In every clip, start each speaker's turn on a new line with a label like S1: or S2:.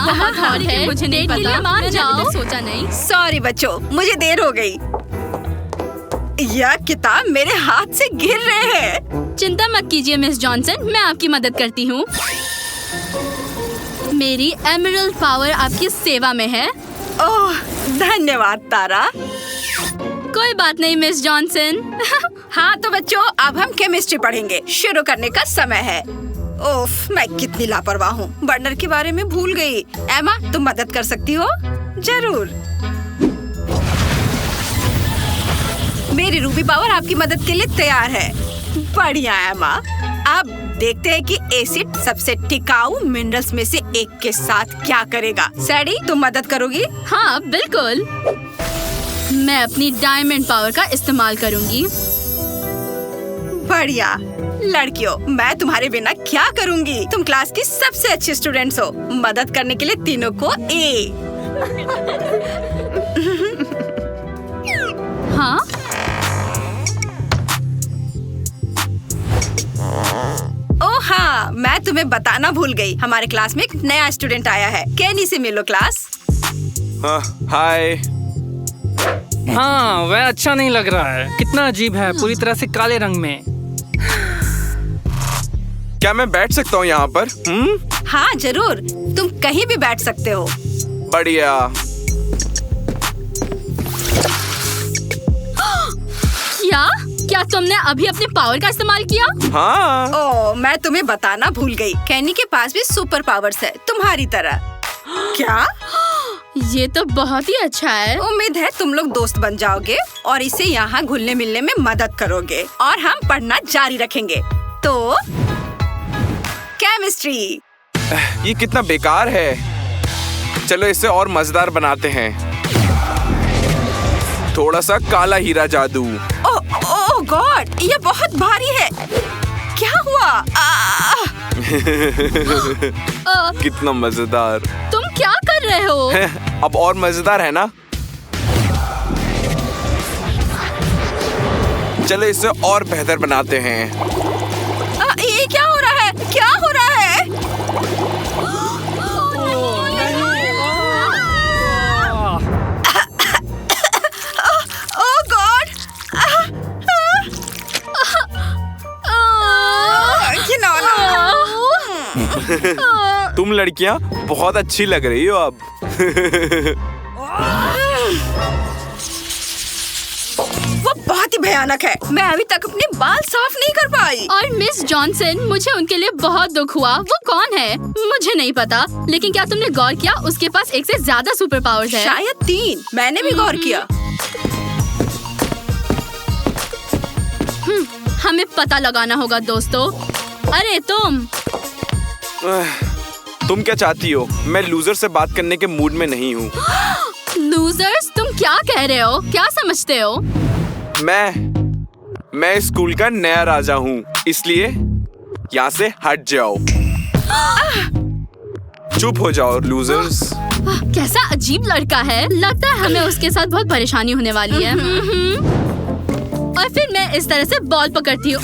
S1: बहुत हॉट है। मुझे नहीं पता, मान जाओ। सोचा नहीं।
S2: सॉरी बच्चों, मुझे देर हो गई। यह किताब मेरे हाथ से गिर रहे हैं।
S1: चिंता मत कीजिए मिस जॉनसन, मैं आपकी मदद करती हूँ। मेरी एमरल्ड पावर आपकी सेवा में है।
S2: ओह, धन्यवाद तारा।
S1: कोई बात नहीं मिस जॉनसन।
S2: हाँ तो बच्चों, अब हम केमिस्ट्री पढ़ेंगे। शुरू करने का समय है। ओफ, मैं कितनी लापरवाह हूँ, बर्नर के बारे में भूल गई। एमा, तुम मदद कर सकती हो? जरूर। मेरी रूबी पावर आपकी मदद के लिए तैयार है। बढ़िया एमा। अब देखते हैं कि एसिड सबसे टिकाऊ मिनरल्स में से एक के साथ क्या करेगा। सैडी, तुम मदद करोगी?
S1: हाँ बिल्कुल, मैं अपनी डायमंड पावर का इस्तेमाल करूंगी।
S2: बढ़िया। लड़कियों, मैं तुम्हारे बिना क्या करूंगी? तुम क्लास की सबसे अच्छी स्टूडेंट्स हो। मदद करने के लिए तीनों को ए।
S1: हाँ,
S2: ओह हाँ, मैं तुम्हें बताना भूल गई। हमारे क्लास में एक नया स्टूडेंट आया है। केनी से मिलो क्लास।
S3: हाय।
S4: हाँ, वह अच्छा नहीं लग रहा है। कितना अजीब है, पूरी तरह से काले रंग में।
S3: क्या मैं बैठ सकता हूँ यहाँ पर?
S2: हाँ जरूर, तुम कहीं भी बैठ सकते हो।
S3: बढ़िया।
S1: क्या तुमने अभी अपने पावर का इस्तेमाल किया?
S3: हाँ।
S2: ओह, मैं तुम्हें बताना भूल गई। केनी के पास भी सुपर पावर्स है, तुम्हारी तरह। क्या?
S1: ये तो बहुत ही अच्छा है।
S2: उम्मीद है तुम लोग दोस्त बन जाओगे और इसे यहाँ घुलने मिलने में मदद करोगे और हम पढ़ना जारी रखेंगे। तो केमिस्ट्री।
S3: ये कितना बेकार है। चलो इसे और मजेदार बनाते हैं। थोड़ा सा काला हीरा जादू।
S2: ओह गॉड, ये बहुत भारी है। क्या हुआ?
S3: कितना मजेदार।
S1: तुम क्या कर रहे हो?
S3: अब और मजेदार है ना? चलो इसे और बेहतर बनाते हैं।
S2: ये क्या हो रहा है? क्या हो रहा है? ओह गॉड!
S3: तुम लड़कियां बहुत अच्छी लग रही हो अब।
S2: वो बहुत ही भयानक है। मैं अभी तक अपने बाल साफ नहीं कर पाई।
S1: और मिस जॉनसन, मुझे उनके लिए बहुत दुख हुआ। वो कौन है? मुझे नहीं पता, लेकिन क्या तुमने गौर किया उसके पास एक से ज्यादा सुपर पावर्स है?
S2: शायद 3। मैंने भी गौर किया।
S1: हमें पता लगाना होगा दोस्तों। अरे तुम
S3: क्या चाहती हो? मैं लूजर से बात करने के मूड में नहीं हूँ।
S1: लूजर्स? तुम क्या कह रहे हो? क्या समझते हो?
S3: मैं स्कूल का नया राजा हूँ, इसलिए यहाँ से हट जाओ। चुप हो जाओ लूजर्स।
S1: कैसा अजीब लड़का है। लगता है हमें उसके साथ बहुत परेशानी होने वाली है। और फिर मैं इस तरह से बॉल पकड़ती हूँ।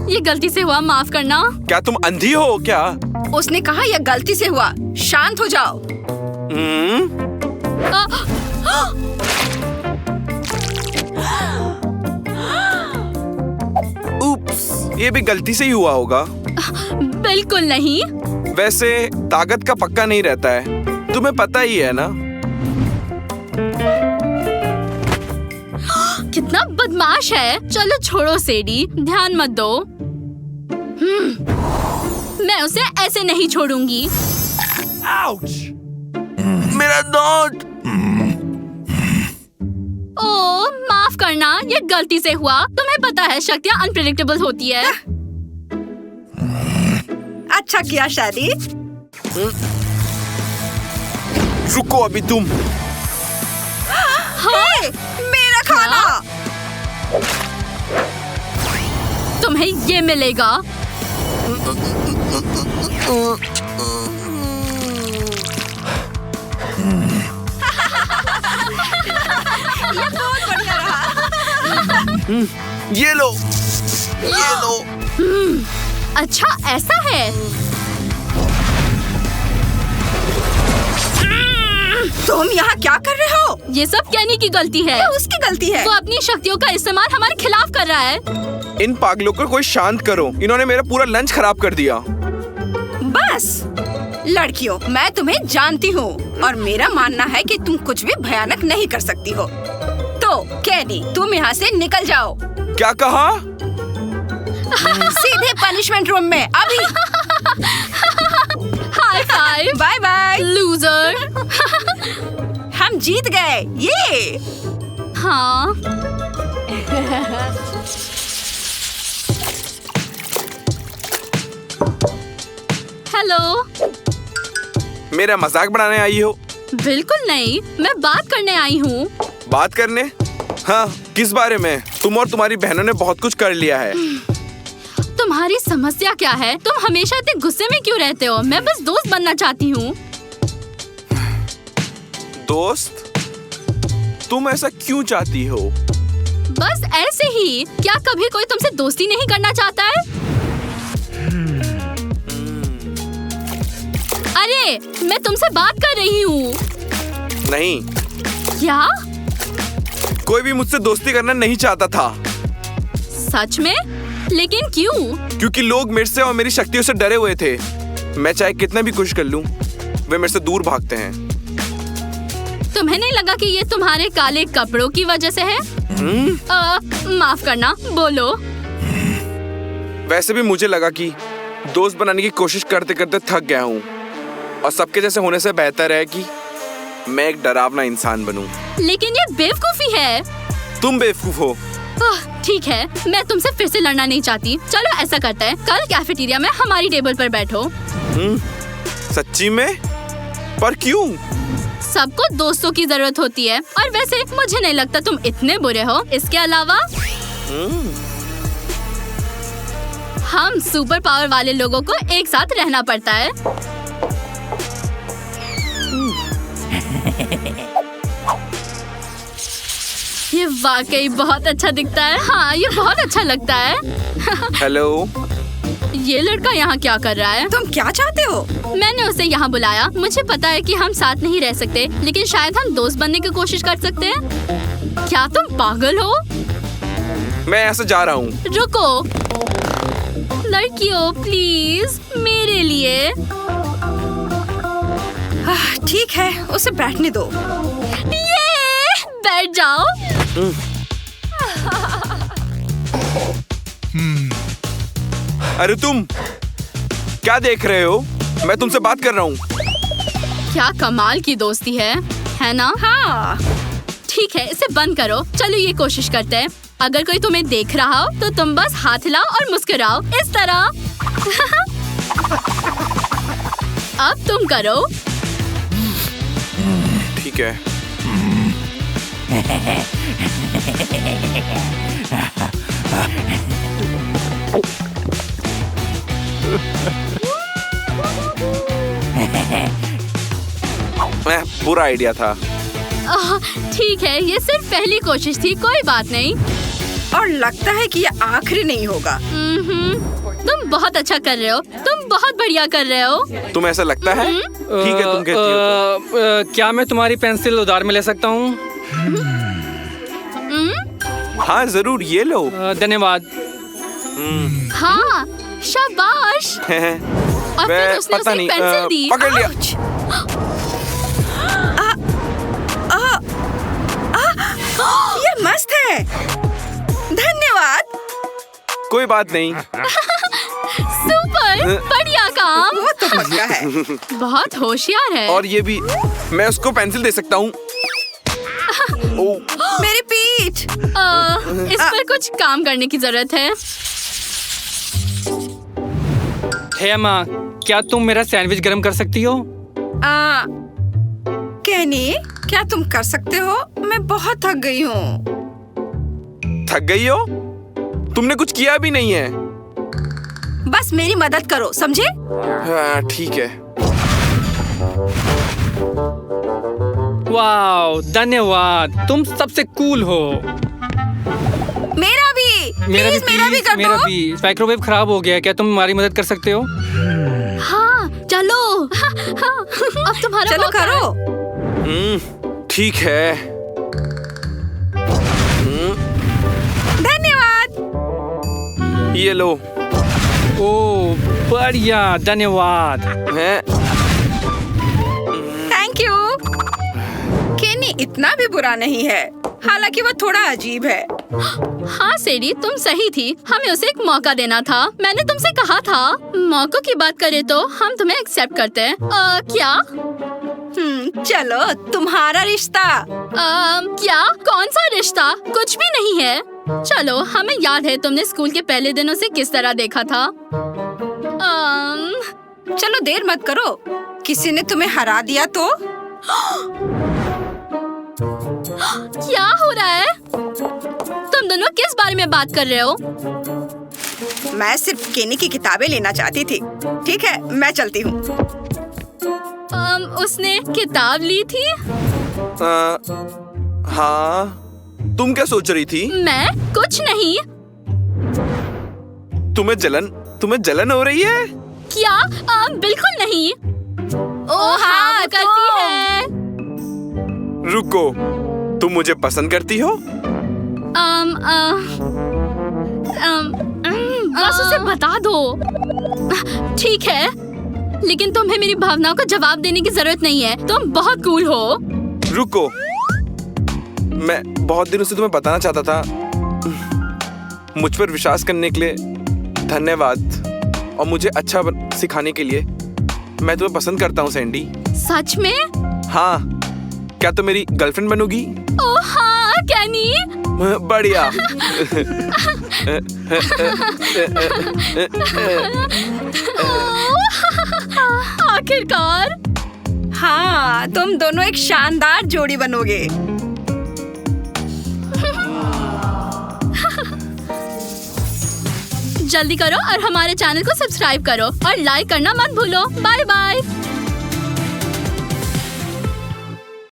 S1: ये गलती से हुआ, माफ करना।
S3: क्या तुम अंधी हो क्या?
S2: उसने कहा यह गलती से हुआ। शांत हो जाओ।
S3: उप्स, ये भी गलती से ही हुआ होगा।
S1: बिल्कुल नहीं।
S3: वैसे ताकत का पक्का नहीं रहता है, तुम्हें पता ही है ना।
S1: कितना बदमाश है। चलो छोड़ो सेडी, ध्यान मत दो। मैं उसे ऐसे नहीं छोड़ूंगी।
S3: मेरा दांत।
S1: ओह, माफ करना, ये गलती से हुआ। तुम्हें पता है शक्तियाँ अनप्रेडिक्टेबल होती है।
S2: अच्छा किया शादी।
S3: रुको अभी तुम।
S2: हे, मेरा खाना।
S1: तुम्हें ये मिलेगा।
S2: ये बहुत बढ़िया रहा।
S3: ये लो।
S1: अच्छा ऐसा है।
S2: तुम यहाँ क्या कर रहे हो?
S1: ये सब कैनी की गलती है।
S2: ये उसकी गलती है।
S1: वो अपनी शक्तियों का इस्तेमाल हमारे खिलाफ कर रहा है।
S3: इन पागलों को कोई शांत करो, इन्होंने मेरा पूरा लंच खराब कर दिया।
S2: बस लड़कियों, मैं तुम्हें जानती हूँ और मेरा मानना है कि तुम कुछ भी भयानक नहीं कर सकती हो। तो कैनी, तुम यहाँ से निकल जाओ।
S3: क्या कहा?
S2: सीधे पनिशमेंट रूम में अभी।
S1: High five.
S2: Bye bye
S1: loser.
S2: हम जीत गए। ये
S1: हाँ। हेलो।
S3: मेरा मजाक बनाने आई हो?
S1: बिल्कुल नहीं, मैं बात करने आई हूँ।
S3: बात करने? हाँ, किस बारे में? तुम और तुम्हारी बहनों ने बहुत कुछ कर लिया है।
S1: तुम्हारी समस्या क्या है? तुम हमेशा इतने गुस्से में क्यों रहते हो? मैं बस दोस्त बनना चाहती हूँ।
S3: दोस्त? तुम ऐसा क्यों चाहती हो?
S1: बस ऐसे ही। क्या कभी कोई तुमसे दोस्ती नहीं करना चाहता है? अरे, मैं तुमसे बात कर रही हूँ।
S3: नहीं।
S1: क्या?
S3: कोई भी मुझसे दोस्ती करना नहीं चाहता था।
S1: सच में? लेकिन क्यों?
S3: क्योंकि लोग मेरे से और मेरी शक्तियों से डरे हुए थे। मैं चाहे कितना भी कोशिश कर लूं, वे मेरे से दूर भागते हैं।
S1: तुम्हें नहीं लगा कि ये तुम्हारे काले कपड़ों की वजह से है? माफ करना, बोलो।
S3: वैसे भी मुझे लगा कि दोस्त बनाने की कोशिश करते करते थक गया हूँ और सबके जैसे होने से बेहतर है कि मैं एक डरावना इंसान बनूं।
S1: लेकिन ये बेवकूफी है।
S3: तुम बेवकूफ हो।
S1: ठीक है, मैं तुमसे फिर से लड़ना नहीं चाहती। चलो ऐसा करते हैं, कल कैफेटेरिया में हमारी टेबल पर बैठो।
S3: सच्ची में? पर क्यों?
S1: सबको दोस्तों की जरूरत होती है और वैसे मुझे नहीं लगता तुम इतने बुरे हो। इसके अलावा हम सुपर पावर वाले लोगों को एक साथ रहना पड़ता है। ये वाकई बहुत अच्छा दिखता है। हाँ, ये बहुत अच्छा लगता है।
S3: हेलो।
S1: ये लड़का यहाँ क्या कर रहा है?
S2: तुम क्या चाहते हो?
S1: मैंने उसे यहाँ बुलाया। मुझे पता है कि हम साथ नहीं रह सकते, लेकिन शायद हम दोस्त बनने की कोशिश कर सकते हैं। क्या तुम पागल हो?
S3: मैं यहाँ से जा रहा हूँ।
S1: रुको लड़कियों, प्लीज मेरे लिए।
S2: ठीक है, उसे बैठने दो।
S1: ये बैठ जाओ।
S3: अरे तुम क्या देख रहे हो? मैं तुमसे बात कर रहा हूँ।
S1: क्या कमाल की दोस्ती है ना?
S2: हाँ।
S1: ठीक है, इसे बंद करो। चलो ये कोशिश करते हैं। अगर कोई तुम्हें देख रहा हो तो तुम बस हाथ हिलाओ और मुस्कुराओ इस तरह। अब तुम करो।
S3: ठीक है। बुरा आइडिया था।
S1: ठीक है, ये सिर्फ पहली कोशिश थी, कोई बात नहीं।
S2: और लगता है कि ये आखिरी नहीं होगा।
S1: तुम बहुत अच्छा कर रहे हो। तुम बहुत बढ़िया कर रहे हो।
S3: तुम ऐसा लगता है? ठीक है, तुम कहती हो तो।
S4: क्या मैं तुम्हारी पेंसिल उधार में ले सकता हूँ?
S3: हाँ जरूर, ये लो।
S4: धन्यवाद।
S1: हाँ, शाबाश। और फिर उसने उसे एक पेंसिल दी।
S3: पकड़ लिया।
S2: ये मस्त है। धन्यवाद।
S3: कोई बात नहीं।
S1: सुपर, बढ़िया काम।
S2: वो तो पक्का है।
S1: बहुत होशियार है।
S3: और ये भी, मैं उसको पेंसिल दे सकता हूँ।
S2: मेरी पीठ।
S1: इस पर कुछ काम करने की जरूरत है।
S4: हे माँ, क्या तुम मेरा सैंडविच गर्म कर सकती हो?
S2: कैनी, क्या तुम कर सकते हो? मैं बहुत थक गई हूँ।
S3: थक गई हो? तुमने कुछ किया भी नहीं है।
S2: बस मेरी मदद करो, समझे?
S3: हाँ, ठीक है।
S4: वाह, धन्यवाद। तुम सबसे कूल हो।
S2: मेरा भी। Please, मेरा भी कर दो।
S4: मेरा भी माइक्रोवेव खराब हो गया है, क्या तुम हमारी मदद कर सकते हो?
S1: हाँ चलो। अब तुम्हारा
S2: चलो
S1: मौका है।
S2: करो।
S3: ठीक है।
S2: धन्यवाद।
S3: ये लो।
S4: ओह बढ़िया, धन्यवाद।
S3: हैं?
S2: Thank you. केनी इतना भी बुरा नहीं है, हालांकि वो थोड़ा अजीब है।
S1: हाँ सेडी, तुम सही थी। हमें उसे एक मौका देना था। मैंने तुमसे कहा था। मौकों की बात करें तो हम तुम्हें एक्सेप्ट करते हैं। क्या?
S2: चलो तुम्हारा रिश्ता।
S1: क्या? कौन सा रिश्ता? कुछ भी नहीं है। चलो, हमें याद है तुमने स्कूल के पहले दिन उसे किस तरह देखा था।
S2: चलो देर मत करो, किसी ने तुम्हें हरा दिया तो।
S1: क्या हो रहा है? तुम दोनों किस बारे में बात कर रहे हो?
S2: मैं सिर्फ केनी की किताबें लेना चाहती थी। ठीक है, मैं चलती हूँ।
S1: उसने किताब ली थी?
S3: हाँ, तुम क्या सोच रही थी?
S1: मैं कुछ नहीं।
S3: तुम्हें जलन हो रही है?
S1: क्या? बिल्कुल नहीं। हाँ, वो करती है।
S3: रुको, तुम मुझे पसंद करती हो?
S1: बस उसे बता दो। ठीक है, लेकिन तुम्हें मेरी भावनाओं का जवाब देने की जरूरत नहीं है। तुम बहुत कूल हो।
S3: रुको, मैं बहुत दिनों से तुम्हें बताना चाहता था। मुझ पर विश्वास करने के लिए धन्यवाद, और मुझे अच्छा सिखाने के लिए। मैं तुम्हें पसंद करता हूँ सैंडी।
S1: सच में?
S3: हाँ, क्या तुम मेरी गर्लफ्रेंड बनोगी?
S1: ओह हाँ, कैनी।
S3: बढ़िया।
S1: आखिरकार।
S2: हाँ, तुम दोनों एक शानदार जोड़ी बनोगे।
S1: जल्दी करो और हमारे चैनल को सब्सक्राइब करो और लाइक करना मत भूलो। Bye bye.